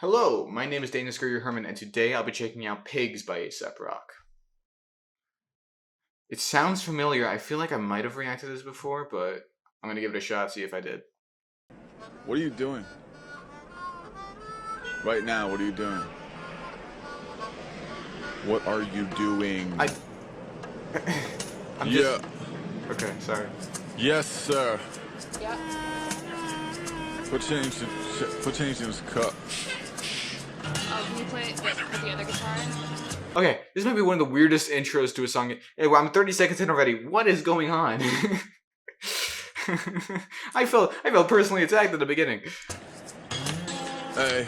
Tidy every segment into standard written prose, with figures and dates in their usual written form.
Hello, my name is Dana Scuria-Herman, and today I'll be checking out Pigs by Aesop. It sounds familiar. I feel like I might have reacted to this before, but I'm gonna give it a shot, see if I did. What are you doing? Right now, what are you doing? What are you doing? I'm just... Okay, sorry. Yes, sir. Yeah. Put change in his cup. Can you put the other guitar in? Okay, this might be one of the weirdest intros to a song. Hey, well, I'm 30 seconds in already. What is going on? I felt personally attacked at the beginning. Hey.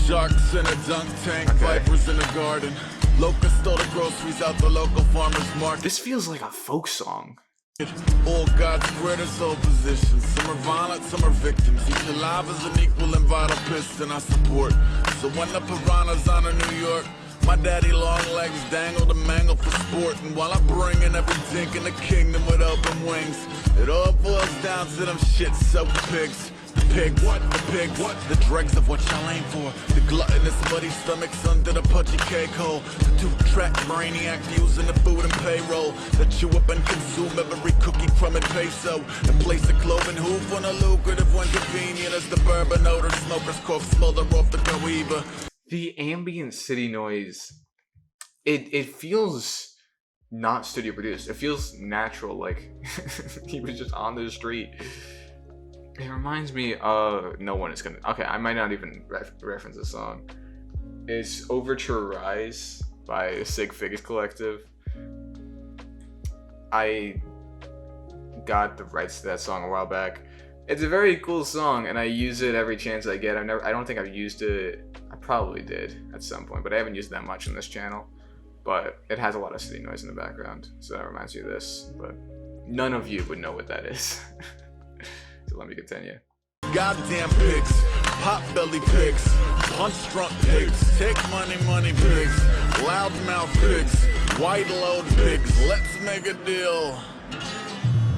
Sharks in a dunk tank, Okay. vipers in a garden. Locusts stole the groceries out the local farmer's market. This feels like a folk song. All God's greatest opposition. Some are violent, some are victims. Each alive is an equal and vital piston I support. So when the piranhas on in New York, my daddy long legs dangle to mangle for sport. And while I'm bringing every dink in the kingdom with open wings, it all boils down to them shit-soaked pigs. Pig, what? The pigs, what? The dregs of what y'all aim for. The gluttonous muddy stomachs under the pudgy cake hole. The two-track brainiac using the food and payroll. That chew up and consume every cookie, crumb and peso. And place a cloven hoof on a lucrative one convenient as the bourbon odor. Smokers cough smolder off the cohiba. The ambient city noise, it feels not studio produced. It feels natural, like he was just on the street. It reminds me of... No one is gonna... Okay, I might not even reference the song. It's Overture Rise by Sig Figs Collective. I got the rights to that song a while back. It's a very cool song, and I use it every chance I get. I don't think I've used it... I probably did at some point, but I haven't used it that much on this channel. But it has a lot of city noise in the background, so that reminds me of this. But none of you would know what that is. So let me continue. Goddamn pigs, potbelly pigs, punch-drunk pigs, take money, money pigs, loudmouth pigs, white load pigs, let's make a deal.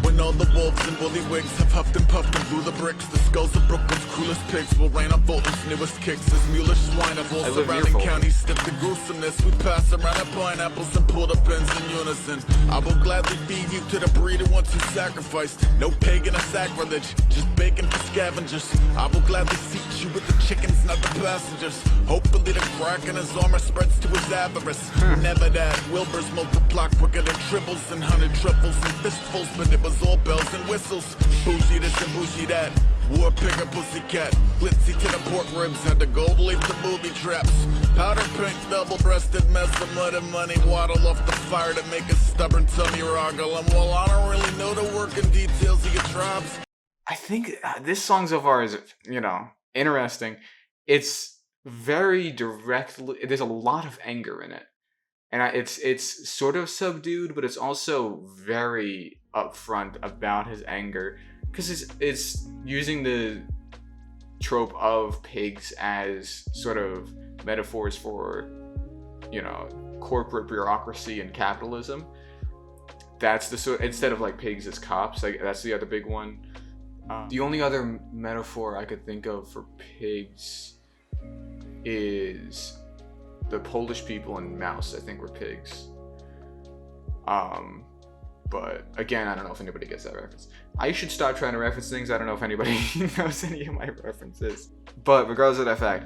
When all the wolves and woolly wigs have huffed and puffed and blew the bricks, the skulls of Brooklyn's coolest pigs will rain on Fulton's newest kicks. As mulish swine of all surrounding counties step the gruesomeness, we pass around our pineapples and pull the pins in unison. I will gladly feed you to the breeder once you sacrificed. No pagan or sacrilege, just bacon for scavengers. I will gladly seat you with the chickens, not the passengers. Hopefully the crack in his armor spreads to his avarice. Never that, Wilbur's multiply quicker than triples and 100 triples and fistfuls, but it was all bells and whistles. Bougie this and bougie that. War pig or pussycat. Glitzy to the pork ribs. Had the gold leaf to booby traps. Powder pink double-breasted mess of mud and money. Waddle off the fire to make a stubborn tummy roggle. And while I don't really know the working details of your tribes, I think this song so far is, interesting. It's very directly... There's a lot of anger in it. And it's sort of subdued, but it's also very upfront about his anger, because it's using the trope of pigs as sort of metaphors for, corporate bureaucracy and capitalism. That's the sort, instead of like pigs as cops, like that's the other big one. The only other metaphor I could think of for pigs is the Polish people in Mouse, I think, were pigs. But again, I don't know if anybody gets that reference. I should stop trying to reference things. I don't know if anybody knows any of my references. But regardless of that fact,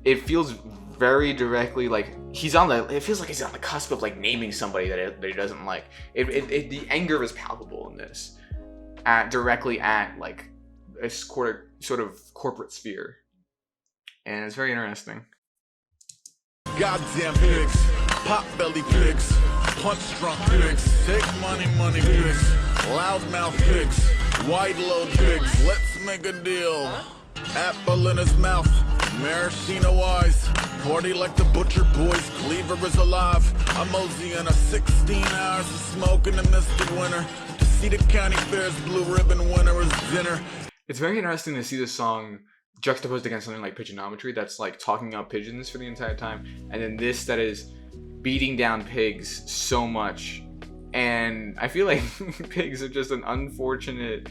it feels very directly like it feels like he's on the cusp of like naming somebody that he doesn't like. The anger is palpable in this, directly at like a sort of corporate sphere, and it's very interesting. goddamn pigs, potbelly pigs, punch-drunk pigs, take money, money pigs, loudmouth pigs, white load pigs, let's make a deal. Apple in his mouth, maraschino eyes, party like the butcher boys, cleaver is alive. I'm moseying a 16 hours of smoke in the mystic winter to see the county fair's blue ribbon winner is dinner. It's very interesting to see this song juxtaposed against something like Pigeonometry that's like talking up pigeons for the entire time, and then this that is beating down pigs so much. And I feel like pigs are just an unfortunate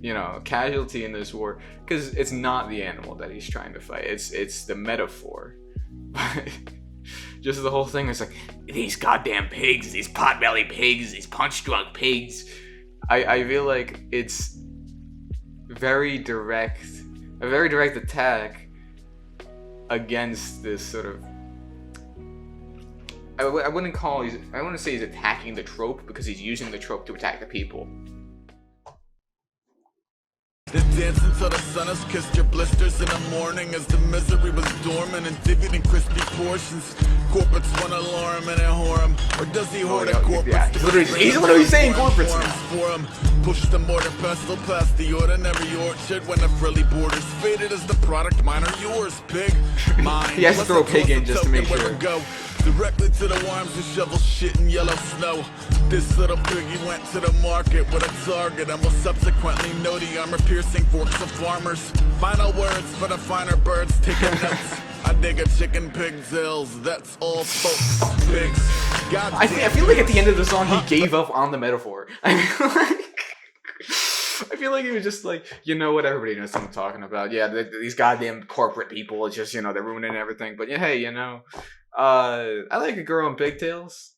you know, casualty in this war, because it's not the animal that he's trying to fight. It's the metaphor. But just the whole thing is like, these goddamn pigs, these potbelly pigs, these punch drunk pigs. I feel like it's very direct, a very direct attack against this sort of. I wouldn't say he's attacking the trope, because he's using the trope to attack the people. Then dance until the sun has kissed your blisters in the morning as the misery was dormant and divvied in crispy portions. Corporates want to lure him and whore him. Or does he whore the corporates? Yeah, he's literally saying corporates now. For him. Push the mortar pestle past the ordinary orchard when the frilly borders faded as the product. Mine or yours, pig? Mine. He has to throw a pig in just to make sure. Directly to the worms who shovel shit in yellow snow. This little piggy went to the market with a target and will subsequently know the armor-piercing forks of farmers. Final words for the finer birds taking notes. I dig a chicken pig's ills, that's all folks. Pigs. I feel like at the end of the song he gave up on the metaphor. I feel like he was just like, you know what, everybody knows what I'm talking about. Yeah, these goddamn corporate people, it's just, you know, they're ruining everything. But yeah, hey, you know, I like a girl in pigtails.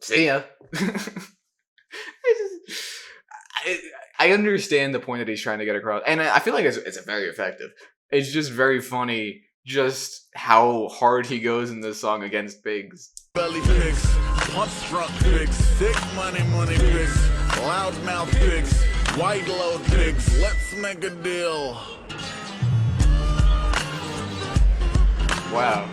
See ya. I understand the point that he's trying to get across, and I feel like it's very effective. It's just very funny, just how hard he goes in this song against pigs. Belly pigs, punch drunk pigs, sick money pigs, loudmouth pigs, white load pigs. Let's make a deal. Wow.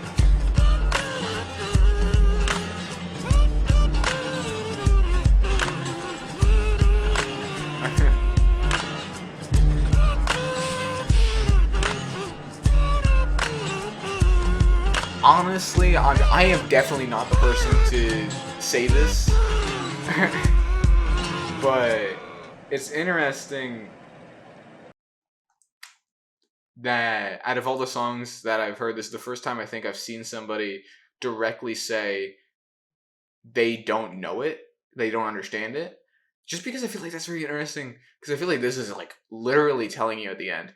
Honestly, I am definitely not the person to say this, but it's interesting that out of all the songs that I've heard, this is the first time I think I've seen somebody directly say they don't know it, they don't understand it, just because I feel like that's very interesting, because I feel like this is like literally telling you at the end.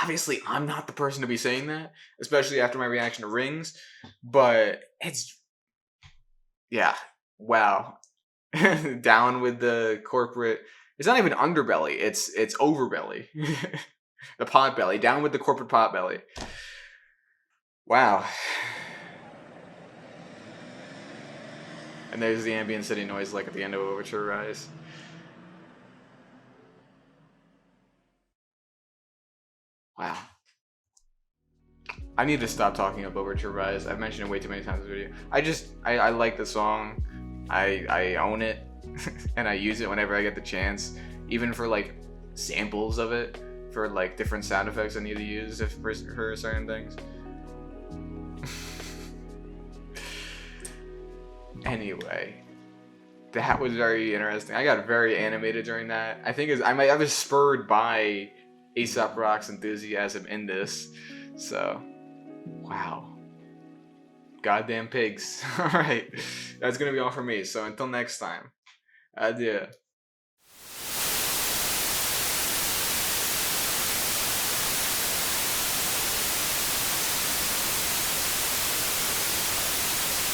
Obviously, I'm not the person to be saying that, especially after my reaction to Rings, but it's, yeah, wow. Down with the corporate, it's not even underbelly, it's overbelly. The potbelly, down with the corporate potbelly. Wow. And there's the ambient city noise like at the end of Overture Rise. Wow. I need to stop talking up Overture Rise. I've mentioned it way too many times in the video. I like the song. I own it. And I use it whenever I get the chance. Even for like samples of it. For like different sound effects I need to use for certain things. Anyway. That was very interesting. I got very animated during that. I think I was spurred by Aesop Rock's enthusiasm in this. So, wow. Goddamn pigs. Alright. That's gonna be all for me. So until next time. Adieu.